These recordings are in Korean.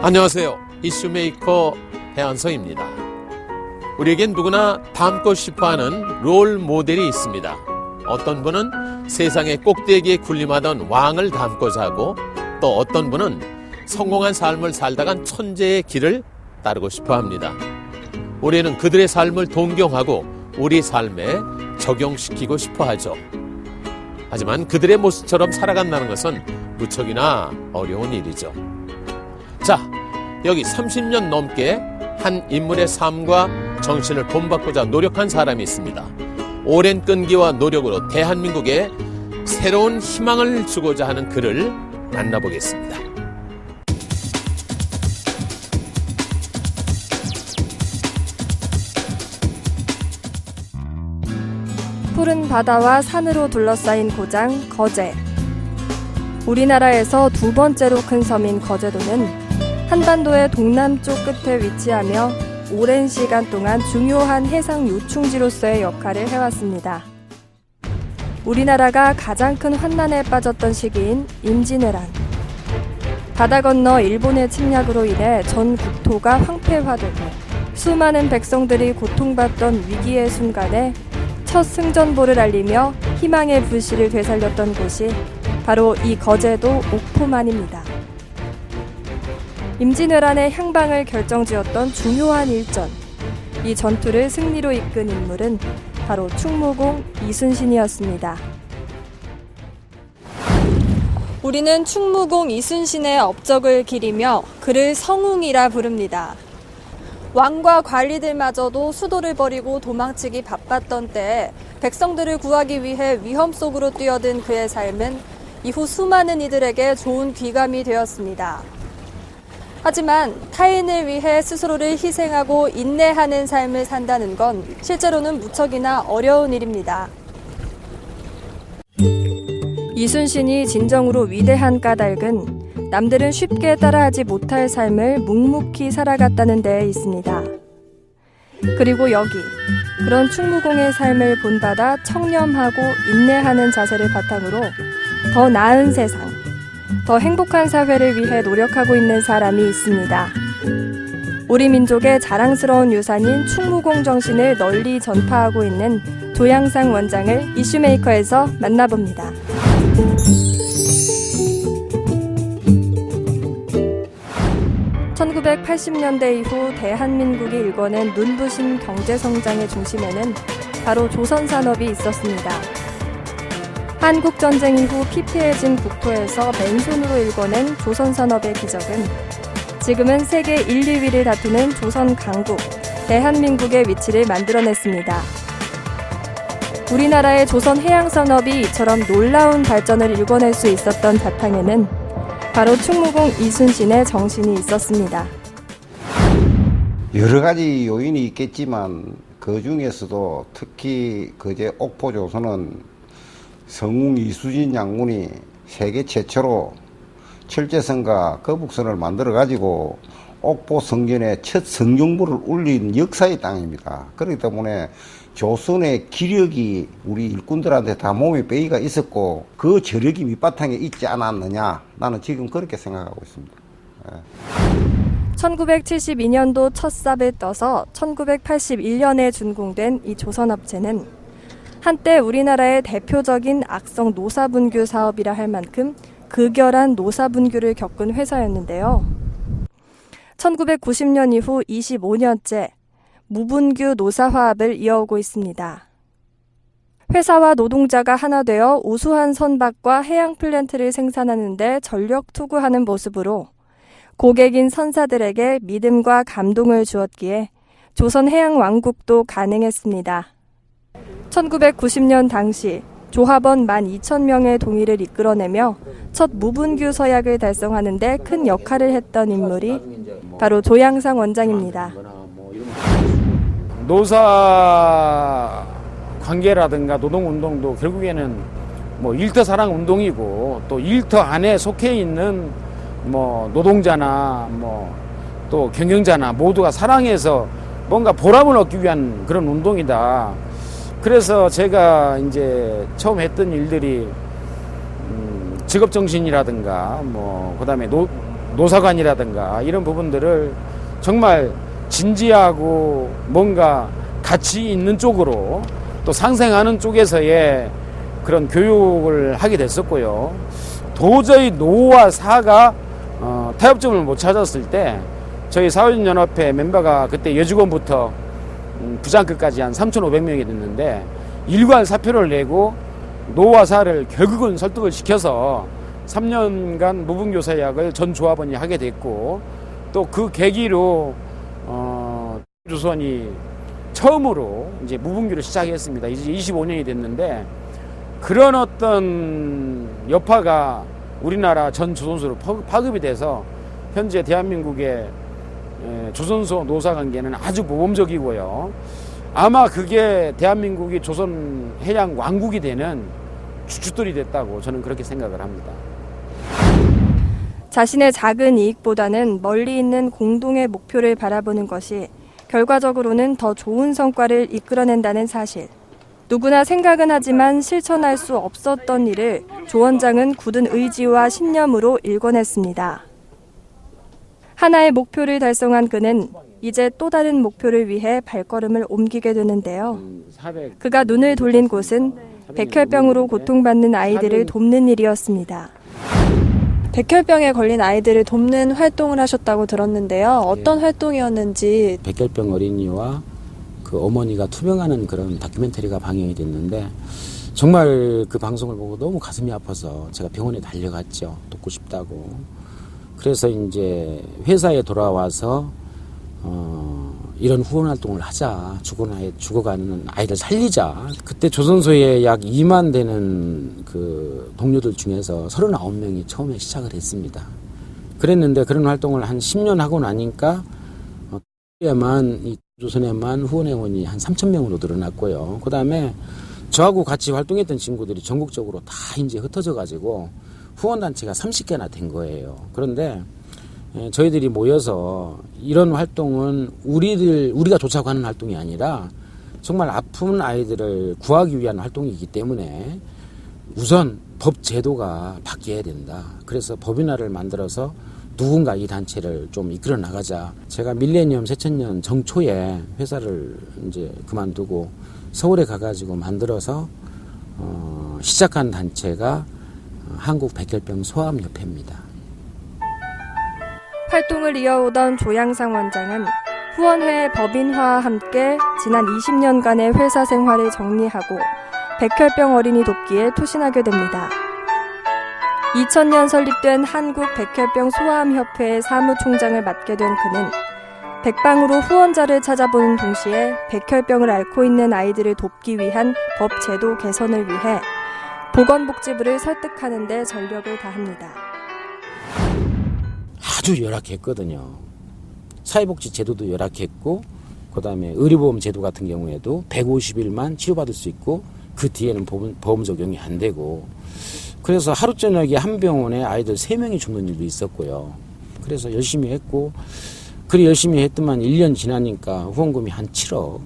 안녕하세요. 이슈메이커 배한성입니다. 우리에겐 누구나 닮고 싶어하는 롤 모델이 있습니다. 어떤 분은 세상의 꼭대기에 군림하던 왕을 닮고자 하고, 또 어떤 분은 성공한 삶을 살다간 천재의 길을 따르고 싶어 합니다. 우리는 그들의 삶을 동경하고 우리 삶에 적용시키고 싶어 하죠. 하지만 그들의 모습처럼 살아간다는 것은 무척이나 어려운 일이죠. 자, 여기 30년 넘게 한 인물의 삶과 정신을 본받고자 노력한 사람이 있습니다. 오랜 끈기와 노력으로 대한민국에 새로운 희망을 주고자 하는 그를 만나보겠습니다. 푸른 바다와 산으로 둘러싸인 고장 거제. 우리나라에서 두 번째로 큰 섬인 거제도는 한반도의 동남쪽 끝에 위치하며 오랜 시간 동안 중요한 해상 요충지로서의 역할을 해왔습니다. 우리나라가 가장 큰 환난에 빠졌던 시기인 임진왜란. 바다 건너 일본의 침략으로 인해 전 국토가 황폐화되고 수많은 백성들이 고통받던 위기의 순간에 첫 승전보를 알리며 희망의 불씨를 되살렸던 곳이 바로 이 거제도 옥포만입니다. 임진왜란의 향방을 결정지었던 중요한 일전, 이 전투를 승리로 이끈 인물은 바로 충무공 이순신이었습니다. 우리는 충무공 이순신의 업적을 기리며 그를 성웅이라 부릅니다. 왕과 관리들마저도 수도를 버리고 도망치기 바빴던 때에 백성들을 구하기 위해 위험 속으로 뛰어든 그의 삶은 이후 수많은 이들에게 좋은 귀감이 되었습니다. 하지만 타인을 위해 스스로를 희생하고 인내하는 삶을 산다는 건 실제로는 무척이나 어려운 일입니다. 이순신이 진정으로 위대한 까닭은 남들은 쉽게 따라하지 못할 삶을 묵묵히 살아갔다는 데에 있습니다. 그리고 여기, 그런 충무공의 삶을 본받아 청렴하고 인내하는 자세를 바탕으로 더 나은 세상, 더 행복한 사회를 위해 노력하고 있는 사람이 있습니다. 우리 민족의 자랑스러운 유산인 충무공 정신을 널리 전파하고 있는 조양상 원장을 이슈메이커에서 만나봅니다. (1980년대) 이후 대한민국이 일궈낸 눈부신 경제성장의 중심에는 바로 조선산업이 있었습니다. 한국전쟁 이후 피폐해진 국토에서 맨손으로 일궈낸 조선산업의 기적은 지금은 세계 1, 2위를 다투는 조선 강국, 대한민국의 위치를 만들어냈습니다. 우리나라의 조선 해양산업이 이처럼 놀라운 발전을 일궈낼 수 있었던 바탕에는 바로 충무공 이순신의 정신이 있었습니다. 여러 가지 요인이 있겠지만 그 중에서도 특히 거제 옥포조선은 성웅 이순신 장군이 세계 최초로 철제선과 거북선을 만들어 가지고 옥포 성전에 첫 성경불을 울린 역사의 땅입니다. 그렇기 때문에 조선의 기력이 우리 일꾼들한테 다 몸에 배기가 있었고 그 저력이 밑바탕에 있지 않았느냐, 나는 지금 그렇게 생각하고 있습니다. 1972년도 첫 삽을 떠서 1981년에 준공된 이 조선업체는 한때 우리나라의 대표적인 악성 노사분규 사업이라 할 만큼 극열한 노사분규를 겪은 회사였는데요. 1990년 이후 25년째 무분규 노사화합을 이어오고 있습니다. 회사와 노동자가 하나 되어 우수한 선박과 해양 플랜트를 생산하는 데 전력 투구하는 모습으로 고객인 선사들에게 믿음과 감동을 주었기에 조선해양왕국도 가능했습니다. 1990년 당시 조합원 12,000명의 동의를 이끌어내며 첫 무분규 서약을 달성하는 데 큰 역할을 했던 인물이 바로 조양상 원장입니다. 노사 관계라든가 노동운동도 결국에는 뭐 일터 사랑 운동이고, 또 일터 안에 속해 있는 뭐 노동자나 뭐 또 경영자나 모두가 사랑해서 뭔가 보람을 얻기 위한 그런 운동이다. 그래서 제가 이제 처음 했던 일들이 직업정신이라든가 그다음에 노사관이라든가 이런 부분들을 정말 진지하고 뭔가 가치 있는 쪽으로 또 상생하는 쪽에서의 그런 교육을 하게 됐었고요. 도저히 노와 사가 타협점을 못 찾았을 때 저희 사회연합회 멤버가 그때 여직원부터 부장급까지 한 3,500명이 됐는데 일괄 사표를 내고 노와 사를 결국은 설득을 시켜서 3년간 무분교사약을 전 조합원이 하게 됐고 또 그 계기로 조선이 처음으로 이제 무분교를 시작했습니다. 이제 25년이 됐는데 그런 어떤 여파가 우리나라 전 조선소로 파급이 돼서 현재 대한민국의 조선소 노사 관계는 아주 모범적이고요. 아마 그게 대한민국이 조선 해양 왕국이 되는 주춧돌이 됐다고 저는 그렇게 생각을 합니다. 자신의 작은 이익보다는 멀리 있는 공동의 목표를 바라보는 것이 결과적으로는 더 좋은 성과를 이끌어낸다는 사실. 누구나 생각은 하지만 실천할 수 없었던 일을 조 원장은 굳은 의지와 신념으로 일궈냈습니다. 하나의 목표를 달성한 그는 이제 또 다른 목표를 위해 발걸음을 옮기게 되는데요. 그가 눈을 돌린 곳은 백혈병으로 고통받는 아이들을 돕는 일이었습니다. 백혈병에 걸린 아이들을 돕는 활동을 하셨다고 들었는데요. 어떤 활동이었는지. 백혈병 어린이와 그 어머니가 투병하는 그런 다큐멘터리가 방영이 됐는데 정말 그 방송을 보고 너무 가슴이 아파서 제가 병원에 달려갔죠. 돕고 싶다고. 그래서 이제 회사에 돌아와서 이런 후원 활동을 하자. 죽어가는 아이들 살리자. 그때 조선소에 약 2만 되는 그 동료들 중에서 39명이 처음에 시작을 했습니다. 그랬는데 그런 활동을 한 10년 하고 나니까 조선에만 후원회원이 한 3,000명으로 늘어났고요. 그 다음에 저하고 같이 활동했던 친구들이 전국적으로 다 이제 흩어져가지고 후원단체가 30개나 된 거예요. 그런데 저희들이 모여서 이런 활동은 우리가 도착하는 활동이 아니라 정말 아픈 아이들을 구하기 위한 활동이기 때문에 우선 법 제도가 바뀌어야 된다. 그래서 법인화를 만들어서 누군가 이 단체를 좀 이끌어 나가자. 제가 밀레니엄 새천년 정초에 회사를 이제 그만두고 서울에 가가지고 만들어서 시작한 단체가 한국 백혈병 소아암협회입니다. 활동을 이어오던 조양상 원장은 후원회 법인화와 함께 지난 20년간의 회사 생활을 정리하고 백혈병 어린이 돕기에 투신하게 됩니다. 2000년 설립된 한국 백혈병 소아암협회의 사무총장을 맡게 된 그는 백방으로 후원자를 찾아보는 동시에 백혈병을 앓고 있는 아이들을 돕기 위한 법 제도 개선을 위해 보건복지부를 설득하는 데 전력을 다합니다. 아주 열악했거든요. 사회복지 제도도 열악했고 그다음에 의료보험 제도 같은 경우에도 150일만 치료받을 수 있고 그 뒤에는 보험 적용이 안 되고 그래서 하루 저녁에 한 병원에 아이들 3명이 죽는 일도 있었고요. 그래서 열심히 했고 그리 열심히 했더만 1년 지나니까 후원금이 한 7억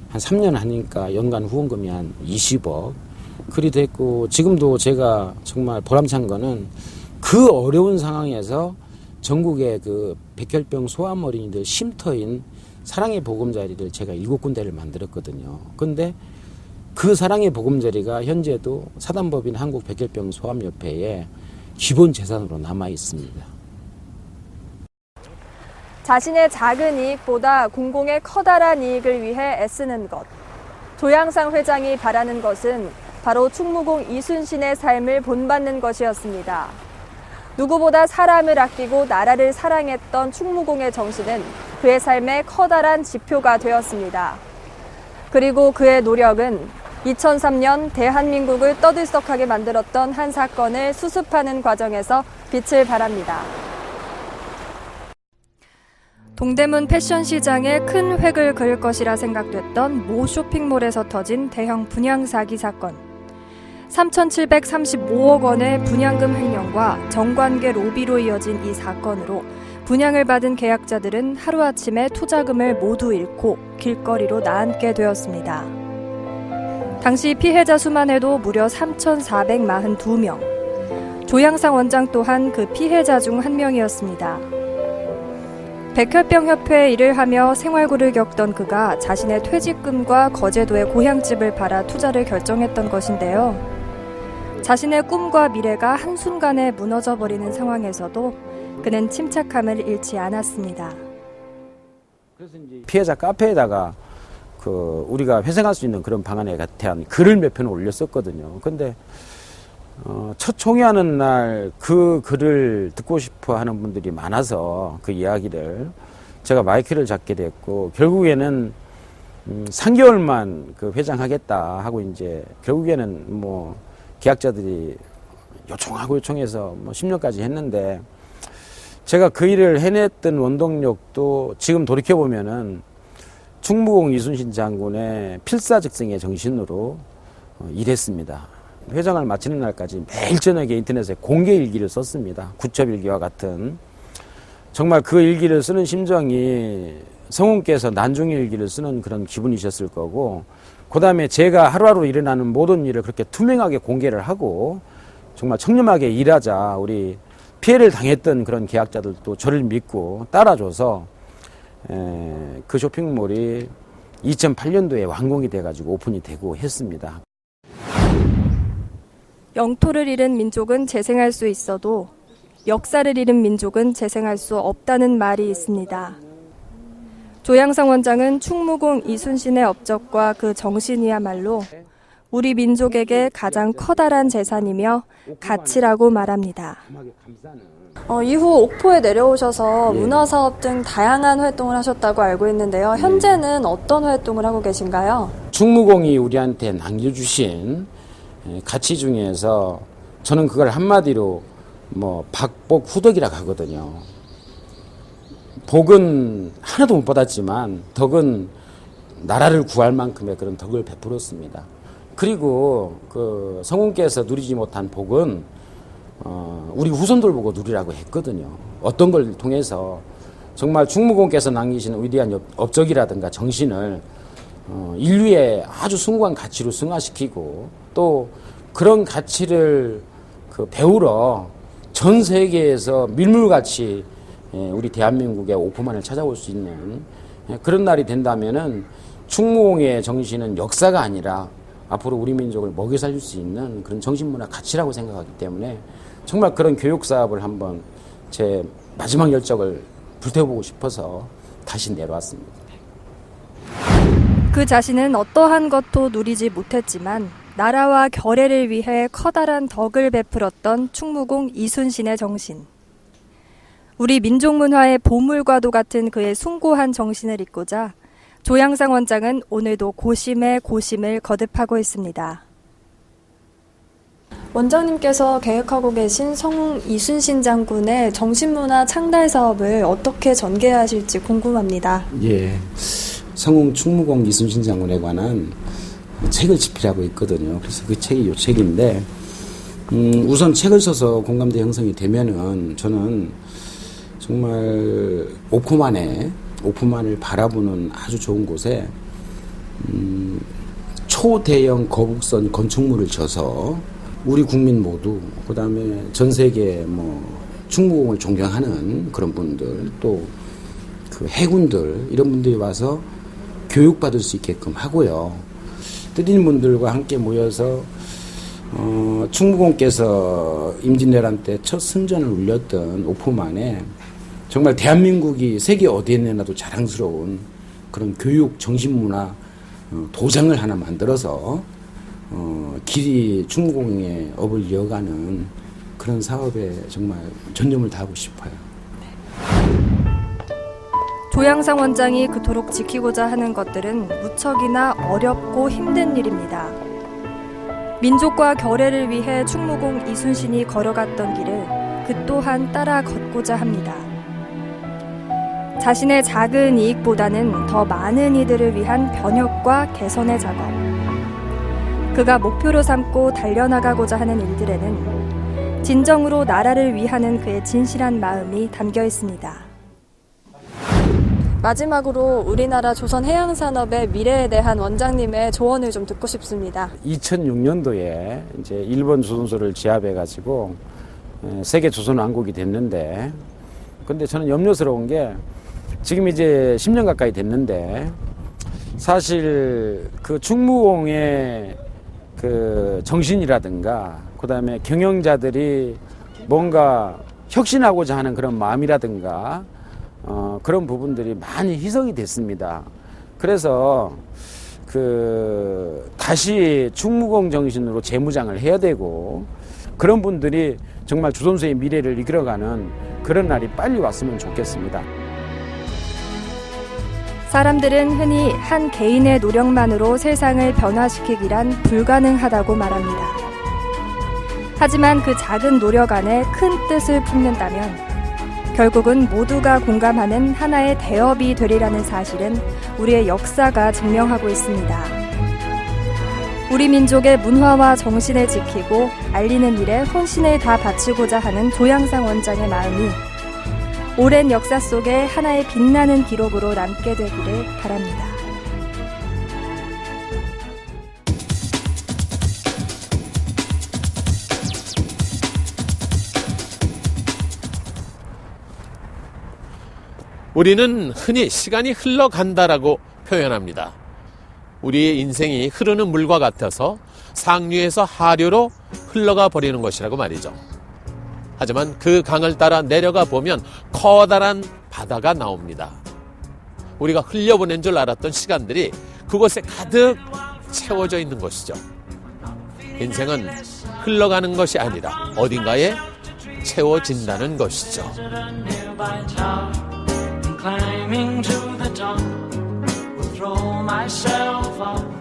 한 3년 하니까 연간 후원금이 한 20억 그리 됐고 지금도 제가 정말 보람찬 거는 그 어려운 상황에서 전국의 그 백혈병 소아암 어린이들 쉼터인 사랑의 보금자리를 제가 7군데를 만들었거든요. 근데 그 사랑의 보금자리가 현재도 사단법인 한국 백혈병 소아암협회에 기본 재산으로 남아 있습니다. 자신의 작은 이익보다 공공의 커다란 이익을 위해 애쓰는 것. 조양상 회장이 바라는 것은 바로 충무공 이순신의 삶을 본받는 것이었습니다. 누구보다 사람을 아끼고 나라를 사랑했던 충무공의 정신은 그의 삶의 커다란 지표가 되었습니다. 그리고 그의 노력은 2003년 대한민국을 떠들썩하게 만들었던 한 사건을 수습하는 과정에서 빛을 발합니다. 동대문 패션 시장에 큰 획을 그을 것이라 생각됐던 모 쇼핑몰에서 터진 대형 분양 사기 사건. 3,735억 원의 분양금 횡령과 정관계 로비로 이어진 이 사건으로 분양을 받은 계약자들은 하루아침에 투자금을 모두 잃고 길거리로 나앉게 되었습니다. 당시 피해자 수만 해도 무려 3,442명. 조양상 원장 또한 그 피해자 중 한 명이었습니다. 백혈병협회에 일을 하며 생활고를 겪던 그가 자신의 퇴직금과 거제도의 고향집을 팔아 투자를 결정했던 것인데요. 자신의 꿈과 미래가 한순간에 무너져버리는 상황에서도 그는 침착함을 잃지 않았습니다. 피해자 카페에다가 우리가 회생할 수 있는 그런 방안에 대한 글을 몇 편을 올렸었거든요. 근데 첫 총회하는 날 그 글을 듣고 싶어 하는 분들이 많아서 그 이야기를 제가 마이크를 잡게 됐고, 결국에는 3개월만 그 회장하겠다 하고 이제 결국에는 뭐 계약자들이 요청해서 뭐 10년까지 했는데, 제가 그 일을 해냈던 원동력도 지금 돌이켜보면은 충무공 이순신 장군의 필사즉생의 정신으로 일했습니다. 회장을 마치는 날까지 매일 저녁에 인터넷에 공개 일기를 썼습니다. 구첩일기와 같은. 정말 그 일기를 쓰는 심정이 성훈께서 난중일기를 쓰는 그런 기분이셨을 거고, 그 다음에 제가 하루하루 일어나는 모든 일을 그렇게 투명하게 공개를 하고 정말 청렴하게 일하자, 우리 피해를 당했던 그런 계약자들도 저를 믿고 따라줘서 그 쇼핑몰이 2008년도에 완공이 돼가지고 오픈이 되고 했습니다. 영토를 잃은 민족은 재생할 수 있어도 역사를 잃은 민족은 재생할 수 없다는 말이 있습니다. 조양상 원장은 충무공 이순신의 업적과 그 정신이야말로 우리 민족에게 가장 커다란 재산이며 가치라고 말합니다. 이후 옥포에 내려오셔서 문화사업 등 다양한 활동을 하셨다고 알고 있는데요. 현재는 어떤 활동을 하고 계신가요? 충무공이 우리한테 남겨주신 가치 중에서 저는 그걸 한마디로 뭐 박복 후덕이라고 하거든요. 복은 하나도 못 받았지만 덕은 나라를 구할 만큼의 그런 덕을 베풀었습니다. 그리고 그 성훈께서 누리지 못한 복은 우리 후손들 보고 누리라고 했거든요. 어떤 걸 통해서 정말 충무공께서 남기신 위대한 업적이라든가 정신을 인류의 아주 숭고한 가치로 승화시키고, 또 그런 가치를 배우러 전 세계에서 밀물같이 우리 대한민국의 오프만을 찾아올 수 있는 그런 날이 된다면은 충무공의 정신은 역사가 아니라 앞으로 우리 민족을 먹여 살릴 수 있는 그런 정신문화 가치라고 생각하기 때문에 정말 그런 교육 사업을 한번 제 마지막 열정을 불태워보고 싶어서 다시 내려왔습니다. 그 자신은 어떠한 것도 누리지 못했지만 나라와 결애를 위해 커다란 덕을 베풀었던 충무공 이순신의 정신. 우리 민족문화의 보물과도 같은 그의 숭고한 정신을 잇고자 조양상 원장은 오늘도 고심에 고심을 거듭하고 있습니다. 원장님께서 계획하고 계신 성웅 이순신 장군의 정신문화 창달 사업을 어떻게 전개하실지 궁금합니다. 예, 성웅 충무공 이순신 장군에 관한 책을 집필하고 있거든요. 그래서 그 책이 요 책인데, 우선 책을 써서 공감대 형성이 되면은 저는 정말 오프만을 바라보는 아주 좋은 곳에 초대형 거북선 건축물을 져서 우리 국민 모두, 그 다음에 전 세계 충무공을 존경하는 그런 분들, 또 그 해군들, 이런 분들이 와서 교육받을 수 있게끔 하고요. 뜻 있는 분들과 함께 모여서 충무공께서 임진왜란 때 첫 승전을 울렸던 오프만에 정말 대한민국이 세계 어디에 내놔도 자랑스러운 그런 교육 정신문화 도장을 하나 만들어서 길이 충무공의 업을 이어가는 그런 사업에 정말 전념을 다하고 싶어요. 조양상 원장이 그토록 지키고자 하는 것들은 무척이나 어렵고 힘든 일입니다. 민족과 결애를 위해 충무공 이순신이 걸어갔던 길을 그 또한 따라 걷고자 합니다. 자신의 작은 이익보다는 더 많은 이들을 위한 변혁과 개선의 작업. 그가 목표로 삼고 달려나가고자 하는 일들에는 진정으로 나라를 위하는 그의 진실한 마음이 담겨 있습니다. 마지막으로 우리나라 조선해양산업의 미래에 대한 원장님의 조언을 좀 듣고 싶습니다. 2006년도에 이제 일본 조선소를 제압해가지고 세계 조선왕국이 됐는데, 근데 저는 염려스러운 게 지금 이제 10년 가까이 됐는데 사실 그 충무공의 그 정신이라든가 그다음에 경영자들이 뭔가 혁신하고자 하는 그런 마음이라든가 그런 부분들이 많이 희석이 됐습니다. 그래서 그 다시 충무공 정신으로 재무장을 해야 되고 그런 분들이 정말 조선소의 미래를 이끌어가는 그런 날이 빨리 왔으면 좋겠습니다. 사람들은 흔히 한 개인의 노력만으로 세상을 변화시키기란 불가능하다고 말합니다. 하지만 그 작은 노력 안에 큰 뜻을 품는다면 결국은 모두가 공감하는 하나의 대업이 되리라는 사실은 우리의 역사가 증명하고 있습니다. 우리 민족의 문화와 정신을 지키고 알리는 일에 혼신을 다 바치고자 하는 조양상 원장의 마음이 오랜 역사 속에 하나의 빛나는 기록으로 남게 되기를 바랍니다. 우리는 흔히 시간이 흘러간다라고 표현합니다. 우리의 인생이 흐르는 물과 같아서 상류에서 하류로 흘러가 버리는 것이라고 말이죠. 하지만 그 강을 따라 내려가 보면 커다란 바다가 나옵니다. 우리가 흘려보낸 줄 알았던 시간들이 그곳에 가득 채워져 있는 것이죠. 인생은 흘러가는 것이 아니라 어딘가에 채워진다는 것이죠. Climbing to the top, will throw myself up